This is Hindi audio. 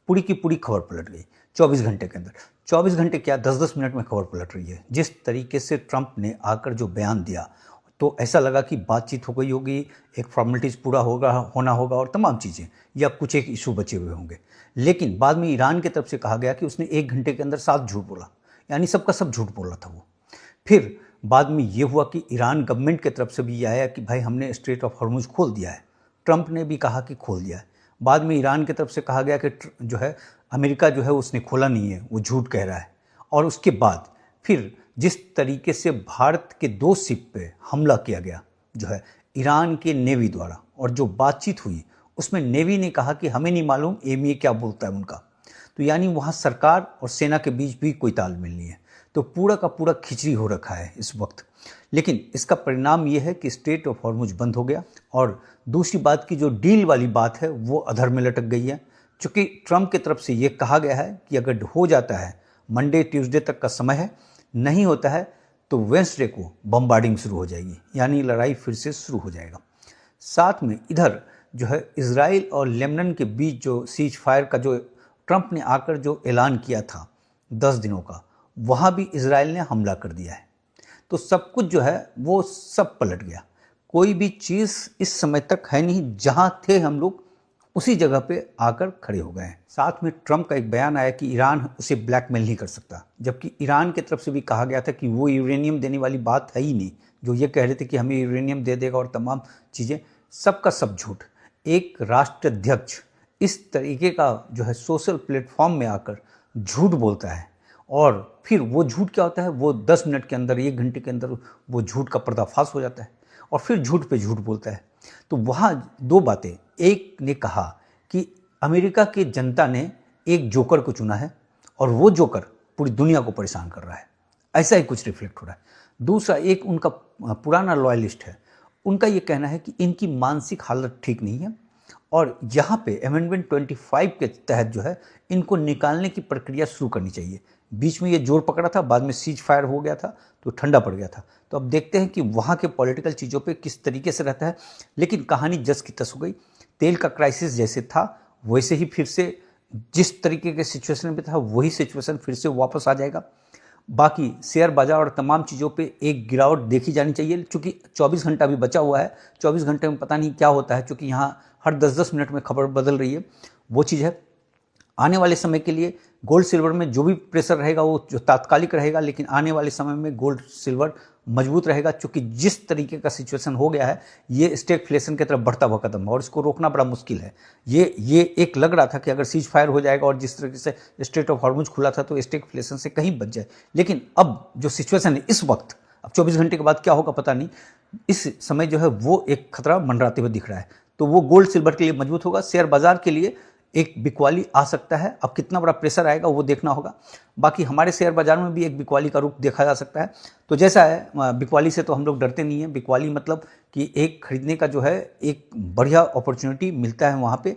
पूरी की पूरी खबर पलट गई 24 घंटे के अंदर। 24 घंटे क्या, 10-10 मिनट में खबर पलट रही है। जिस तरीके से ट्रंप ने आकर जो बयान दिया तो ऐसा लगा कि बातचीत हो गई होगी, एक फॉर्मेलिटीज़ पूरा होना होगा और तमाम चीज़ें, या कुछ एक इशू बचे हुए होंगे। लेकिन बाद में ईरान की तरफ से कहा गया कि उसने 1 घंटे के अंदर 7 झूठ बोला, यानी सबका सब झूठ बोला था वो। फिर बाद में ये हुआ कि ईरान गवर्नमेंट की तरफ से भी आया कि भाई हमने स्ट्रेट ऑफ हॉर्मुज खोल दिया है। ट्रंप ने भी कहा कि खोल दिया है। बाद में ईरान की तरफ से कहा गया कि जो है अमेरिका जो है उसने खोला नहीं है, वो झूठ कह रहा है। और उसके बाद फिर जिस तरीके से भारत के 2 शिप पे हमला किया गया जो है ईरान के नेवी द्वारा, और जो बातचीत हुई उसमें नेवी ने कहा कि हमें नहीं मालूम एमईए क्या बोलता है उनका। तो यानी वहाँ सरकार और सेना के बीच भी कोई तालमेल नहीं है। तो पूरा का पूरा खिचड़ी हो रखा है इस वक्त। लेकिन इसका परिणाम ये है कि स्ट्रेट ऑफ हॉर्मुज बंद हो गया। और दूसरी बात की जो डील वाली बात है वो अधर में लटक गई है, चूँकि ट्रंप की तरफ से ये कहा गया है कि अगर हो जाता है मंडे ट्यूसडे तक का समय है, नहीं होता है तो वेंसडे को बम्बार्डिंग शुरू हो जाएगी, यानी लड़ाई फिर से शुरू हो जाएगा। साथ में इधर जो है इजराइल और लेबनान के बीच जो सीज फायर का जो ट्रंप ने आकर जो ऐलान किया था 10 दिनों का, वहाँ भी इजराइल ने हमला कर दिया है। तो सब कुछ जो है वो सब पलट गया। कोई भी चीज़ इस समय तक है नहीं, जहाँ थे हम लोग उसी जगह पे आकर खड़े हो गए हैं। साथ में ट्रंप का एक बयान आया कि ईरान उसे ब्लैकमेल नहीं कर सकता, जबकि ईरान की तरफ से भी कहा गया था कि वो यूरेनियम देने वाली बात है ही नहीं। जो ये कह रहे थे कि हमें यूरेनियम दे देगा और तमाम चीज़ें, सबका सब झूठ। एक राष्ट्राध्यक्ष इस तरीके का जो है सोशल प्लेटफॉर्म में आकर झूठ बोलता है, और फिर वो झूठ क्या होता है, वो 10 मिनट के अंदर, 1 घंटे के अंदर वो झूठ का पर्दाफाश हो जाता है, और फिर झूठ पे झूठ बोलता है। तो वहाँ 2 बातें, एक ने कहा कि अमेरिका की जनता ने एक जोकर को चुना है और वो जोकर पूरी दुनिया को परेशान कर रहा है, ऐसा ही कुछ रिफ्लेक्ट हो रहा है। दूसरा, एक उनका पुराना लॉयलिस्ट है, उनका ये कहना है कि इनकी मानसिक हालत ठीक नहीं है, और यहाँ पे अमेंडमेंट 25 के तहत जो है इनको निकालने की प्रक्रिया शुरू करनी चाहिए। बीच में ये जोर पकड़ा था, बाद में सीज फायर हो गया था तो ठंडा पड़ गया था। तो अब देखते हैं कि वहाँ के पॉलिटिकल चीज़ों पे किस तरीके से रहता है। लेकिन कहानी जस की तस हो गई। तेल का क्राइसिस जैसे था वैसे ही फिर से, जिस तरीके के सिचुएशन में था वही सिचुएशन फिर से वापस आ जाएगा। बाकी शेयर बाजार और तमाम चीज़ों पे एक गिरावट देखी जानी चाहिए, क्योंकि 24 घंटा भी बचा हुआ है। 24 घंटे में पता नहीं क्या होता है, क्योंकि यहाँ हर 10-10 मिनट में खबर बदल रही है। वो चीज़ है। आने वाले समय के लिए गोल्ड सिल्वर में जो भी प्रेशर रहेगा वो जो तात्कालिक रहेगा, लेकिन आने वाले समय में गोल्ड सिल्वर मजबूत रहेगा, क्योंकि जिस तरीके का सिचुएशन हो गया है ये स्टैगफ्लेशन की तरफ बढ़ता हुआ कदम है और इसको रोकना बड़ा मुश्किल है। ये एक लग रहा था कि अगर सीज फायर हो जाएगा और जिस तरीके से स्ट्रेट ऑफ हॉर्मुज खुला था तो स्टैगफ्लेशन से कहीं बच जाए, लेकिन अब जो सिचुएशन है इस वक्त, अब 24 घंटे के बाद क्या होगा पता नहीं, इस समय जो है वो एक खतरा मंडराते हुए दिख रहा है। तो वो गोल्ड सिल्वर के लिए मजबूत होगा, शेयर बाजार के लिए एक बिकवाली आ सकता है। अब कितना बड़ा प्रेशर आएगा वो देखना होगा। बाकी हमारे शेयर बाजार में भी एक बिकवाली का रुख देखा जा सकता है। तो जैसा है, बिकवाली से तो हम लोग डरते नहीं हैं। बिकवाली मतलब कि एक खरीदने का जो है एक बढ़िया अपॉर्चुनिटी मिलता है वहाँ पे,